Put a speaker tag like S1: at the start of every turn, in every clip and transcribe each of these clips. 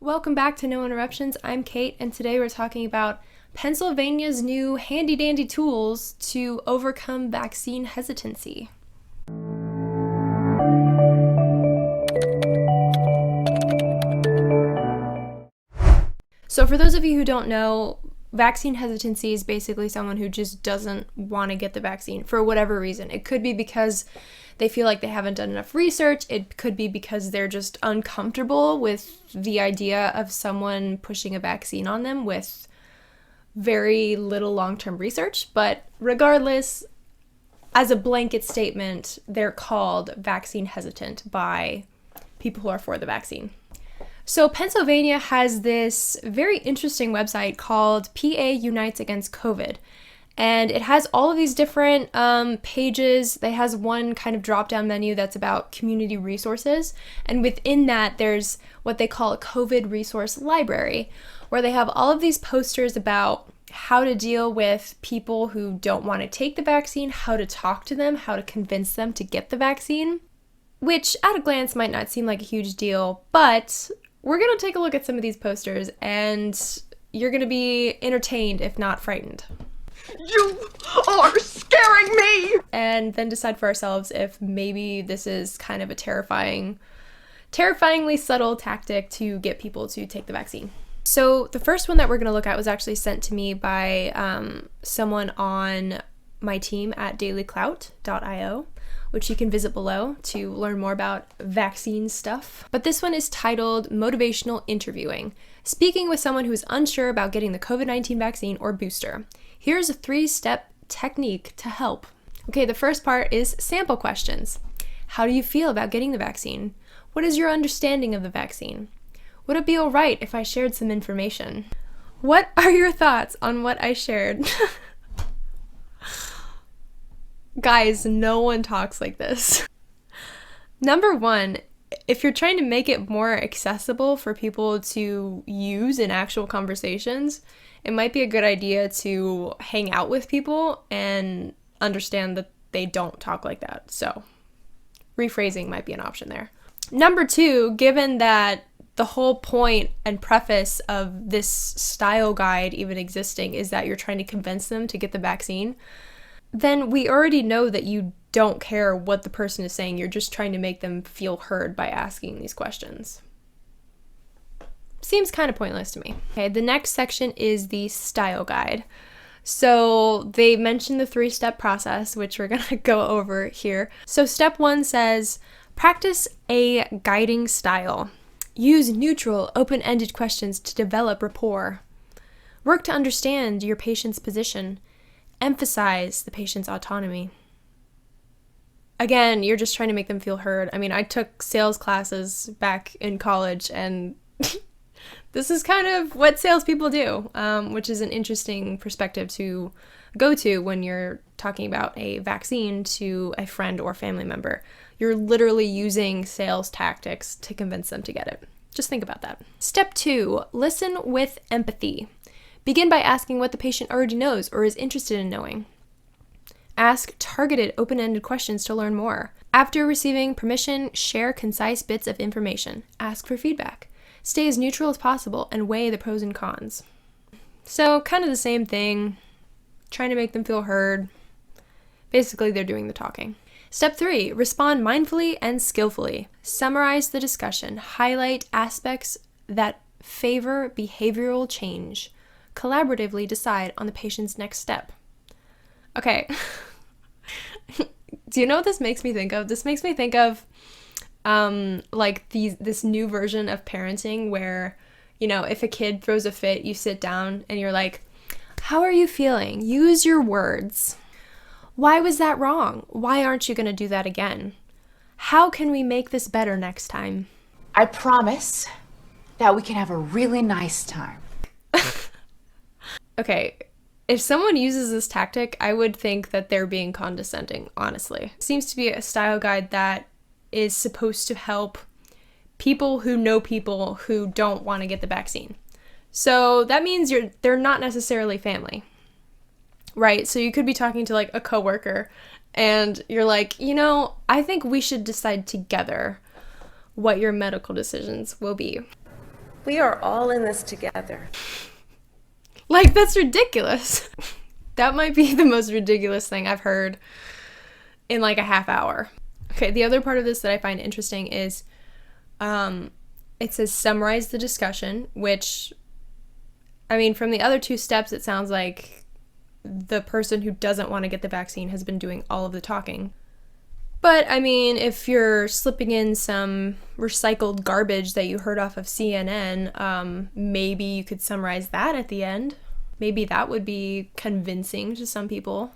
S1: Welcome back to No Interruptions. I'm Kate, and today we're talking about Pennsylvania's new handy-dandy tools to overcome vaccine hesitancy. So for those of you who don't know, vaccine hesitancy is basically someone who just doesn't want to get the vaccine for whatever reason. It could be because they feel like they haven't done enough research. It could be because they're just uncomfortable with the idea of someone pushing a vaccine on them with very little long-term research. But regardless, as a blanket statement, they're called vaccine hesitant by people who are for the vaccine. So Pennsylvania has this very interesting website called PA Unites Against COVID. And it has all of these different pages. It has one kind of drop-down menu that's about community resources. And within that, there's what they call a COVID resource library, where they have all of these posters about how to deal with people who don't want to take the vaccine, how to talk to them, how to convince them to get the vaccine, which at a glance might not seem like a huge deal, but we're going to take a look at some of these posters, and you're going to be entertained, if not frightened.
S2: You are scaring me!
S1: And then decide for ourselves if maybe this is kind of a terrifyingly subtle tactic to get people to take the vaccine. So the first one that we're going to look at was actually sent to me by someone on my team at DailyClout.io, which you can visit below to learn more about vaccine stuff. But this one is titled Motivational Interviewing, speaking with someone who is unsure about getting the COVID-19 vaccine or booster. Here's a 3-step technique to help. Okay, the first part is sample questions. How do you feel about getting the vaccine? What is your understanding of the vaccine? Would it be all right if I shared some information? What are your thoughts on what I shared? Guys, no one talks like this. Number one, if you're trying to make it more accessible for people to use in actual conversations, it might be a good idea to hang out with people and understand that they don't talk like that. So rephrasing might be an option there. Number two, given that the whole point and preface of this style guide even existing is that you're trying to convince them to get the vaccine, then we already know that you don't care what the person is saying. You're just trying to make them feel heard by asking these questions. Seems kind of pointless to me. Okay, the next section is the style guide. So they mentioned the 3-step process, which we're gonna go over here. So step 1 says, practice a guiding style. Use neutral, open-ended questions to develop rapport. Work to understand your patient's position. Emphasize the patient's autonomy. Again, you're just trying to make them feel heard. I mean, I took sales classes back in college, and this is kind of what salespeople do, which is an interesting perspective to go to when you're talking about a vaccine to a friend or family member. You're literally using sales tactics to convince them to get it. Just think about that. Step 2, listen with empathy. Begin by asking what the patient already knows or is interested in knowing. Ask targeted, open-ended questions to learn more. After receiving permission, share concise bits of information. Ask for feedback. Stay as neutral as possible and weigh the pros and cons. So, kind of the same thing, trying to make them feel heard. Basically, they're doing the talking. Step 3, respond mindfully and skillfully. Summarize the discussion. Highlight aspects that favor behavioral change. Collaboratively decide on the patient's next step. Okay. Do you know what this makes me think of? This makes me think of this new version of parenting where, you know, if a kid throws a fit, you sit down and you're like, how are you feeling? Use your words. Why was that wrong? Why aren't you going to do that again? How can we make this better next time?
S2: I promise that we can have a really nice time.
S1: Okay, if someone uses this tactic, I would think that they're being condescending, honestly. It seems to be a style guide that is supposed to help people who know people who don't want to get the vaccine. So that means they're not necessarily family, right? So you could be talking to like a coworker and you're like, you know, I think we should decide together what your medical decisions will be.
S3: We are all in this together.
S1: Like, that's ridiculous. That might be the most ridiculous thing I've heard in like a half hour. Okay, the other part of this that I find interesting is it says summarize the discussion, which, I mean, from the other two steps, it sounds like the person who doesn't want to get the vaccine has been doing all of the talking. But, I mean, if you're slipping in some recycled garbage that you heard off of CNN, maybe you could summarize that at the end. Maybe that would be convincing to some people.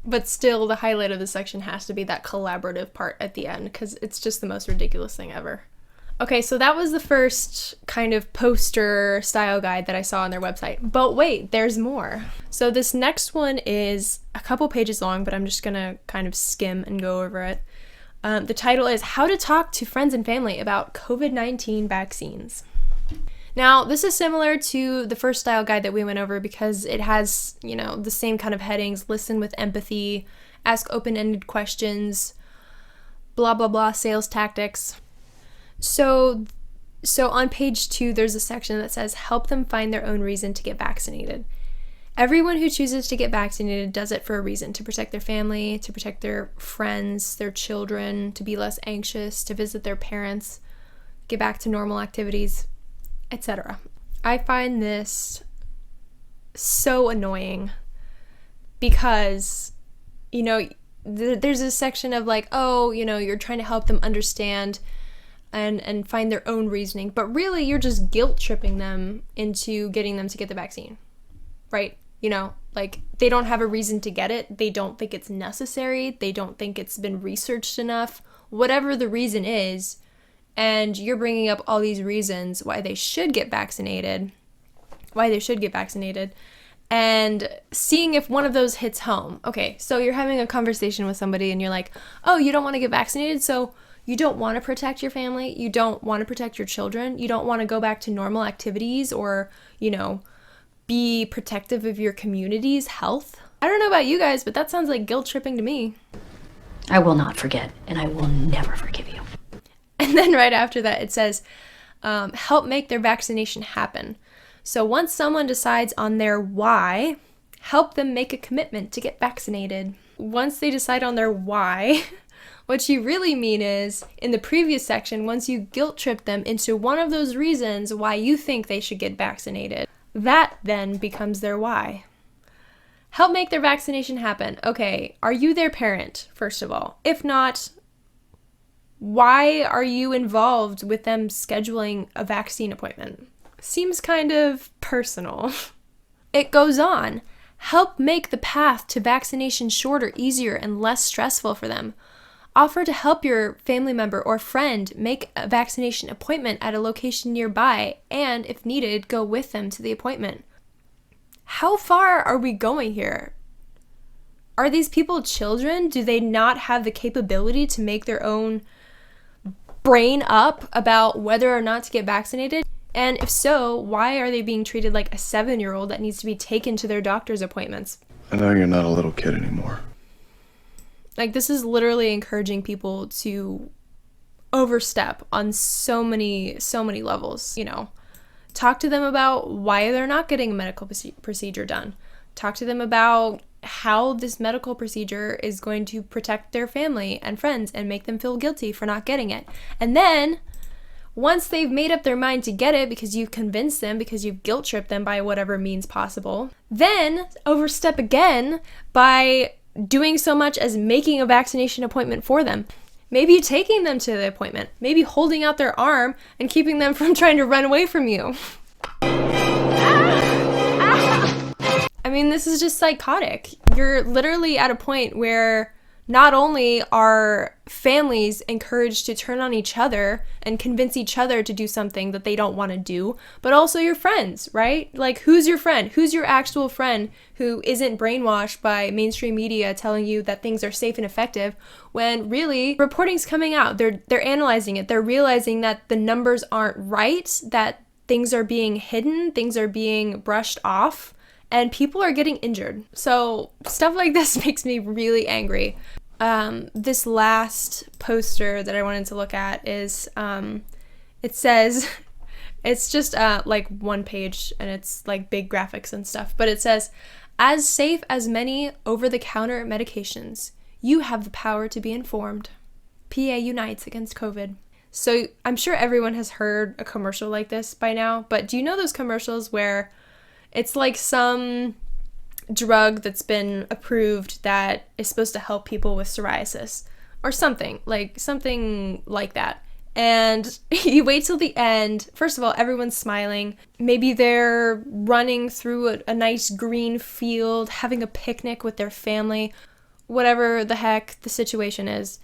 S1: But still, the highlight of the section has to be that collaborative part at the end, because it's just the most ridiculous thing ever. Okay, so that was the first kind of poster style guide that I saw on their website. But wait, there's more. So this next one is a couple pages long, but I'm just gonna kind of skim and go over it. The title is How to Talk to Friends and Family About COVID-19 Vaccines. Now, this is similar to the first style guide that we went over because it has, you know, the same kind of headings: listen with empathy, ask open-ended questions, blah, blah, blah, sales tactics. So on page 2, there's a section that says help them find their own reason to get vaccinated. Everyone who chooses to get vaccinated does it for a reason: to protect their family, to protect their friends, their children, to be less anxious, to visit their parents, get back to normal activities, etc. I find this so annoying because, you know, there's a section of like, oh, you know, you're trying to help them understand and find their own reasoning, but really you're just guilt tripping them into getting them to get the vaccine, right? You know, like, they don't have a reason to get it. They don't think it's necessary. They don't think it's been researched enough, whatever the reason is. And you're bringing up all these reasons why they should get vaccinated, and seeing if one of those hits home. Okay, so you're having a conversation with somebody and you're like, oh, you don't want to get vaccinated, so you don't want to protect your family, you don't want to protect your children, you don't want to go back to normal activities or, you know, be protective of your community's health. I don't know about you guys, but that sounds like guilt tripping to me.
S4: I will not forget, and I will never forgive you.
S1: And then right after that, it says, help make their vaccination happen. So once someone decides on their why, help them make a commitment to get vaccinated. Once they decide on their why, what you really mean is, in the previous section, once you guilt trip them into one of those reasons why you think they should get vaccinated, that then becomes their why. Help make their vaccination happen. Okay, are you their parent, first of all? If not, why are you involved with them scheduling a vaccine appointment? Seems kind of personal. It goes on. Help make the path to vaccination shorter, easier, and less stressful for them. Offer to help your family member or friend make a vaccination appointment at a location nearby, and, if needed, go with them to the appointment. How far are we going here? Are these people children? Do they not have the capability to make their own brain up about whether or not to get vaccinated? And if so, why are they being treated like a 7-year-old that needs to be taken to their doctor's appointments?
S5: I know you're not a little kid anymore.
S1: Like, this is literally encouraging people to overstep on so many levels, you know. Talk to them about why they're not getting a medical procedure done. Talk to them about how this medical procedure is going to protect their family and friends and make them feel guilty for not getting it. And then, once they've made up their mind to get it because you've convinced them, because you've guilt-tripped them by whatever means possible, then overstep again by doing so much as making a vaccination appointment for them. Maybe taking them to the appointment. Maybe holding out their arm and keeping them from trying to run away from you. I mean, this is just psychotic. You're literally at a point where not only are families encouraged to turn on each other and convince each other to do something that they don't want to do, but also your friends, right? Like, who's your friend? Who's your actual friend who isn't brainwashed by mainstream media telling you that things are safe and effective when really reporting's coming out? They're analyzing it. They're realizing that the numbers aren't right, that things are being hidden, things are being brushed off, and people are getting injured. So stuff like this makes me really angry. This last poster that I wanted to look at is, it says, it's just like one page and it's like big graphics and stuff, but it says, as safe as many over-the-counter medications, you have the power to be informed. PA unites against COVID. So I'm sure everyone has heard a commercial like this by now, but do you know those commercials where it's like some drug that's been approved that is supposed to help people with psoriasis or something like that? And you wait till the end. First of all, everyone's smiling. Maybe they're running through a nice green field, having a picnic with their family, whatever the heck the situation is.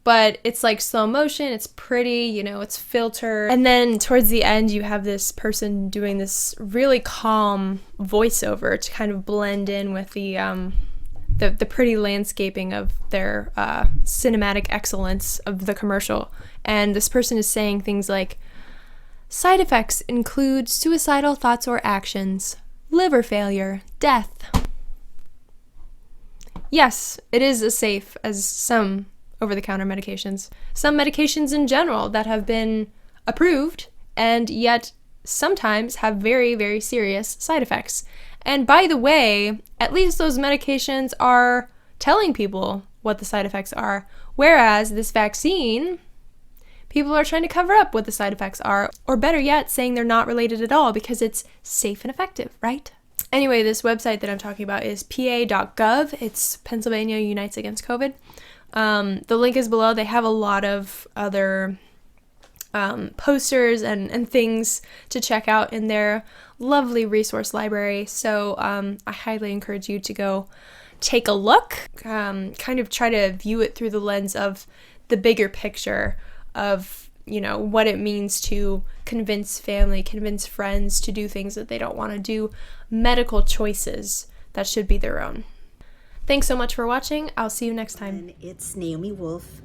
S1: But it's like slow motion, it's pretty, you know, it's filtered. And then towards the end, you have this person doing this really calm voiceover to kind of blend in with the pretty landscaping of their cinematic excellence of the commercial. And this person is saying things like, side effects include suicidal thoughts or actions, liver failure, death. Yes, it is as safe as some over-the-counter medications. Some medications in general that have been approved and yet sometimes have very, very serious side effects. And by the way, at least those medications are telling people what the side effects are, whereas this vaccine, people are trying to cover up what the side effects are, or better yet, saying they're not related at all because it's safe and effective, right? Anyway, this website that I'm talking about is pa.gov. It's Pennsylvania Unites Against COVID. The link is below. They have a lot of other posters and things to check out in their lovely resource library. So I highly encourage you to go take a look, kind of try to view it through the lens of the bigger picture of, you know, what it means to convince family, convince friends to do things that they don't want to do, medical choices that should be their own. Thanks so much for watching. I'll see you next time.
S6: It's Naomi Wolf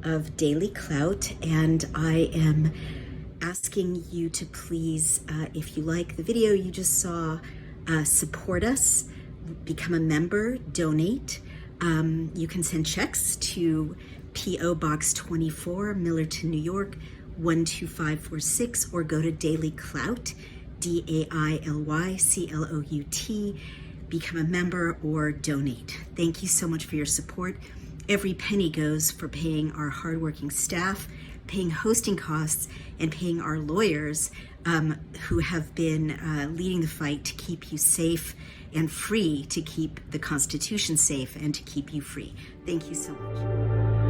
S6: of DailyClout, and I am asking you to please, if you like the video you just saw, support us, become a member, donate. You can send checks to P.O. Box 24, Millerton, New York, 12546, or go to DailyClout, DailyClout, become a member or donate. Thank you so much for your support. Every penny goes for paying our hardworking staff, paying hosting costs, and paying our lawyers who have been leading the fight to keep you safe and free, to keep the Constitution safe and to keep you free. Thank you so much.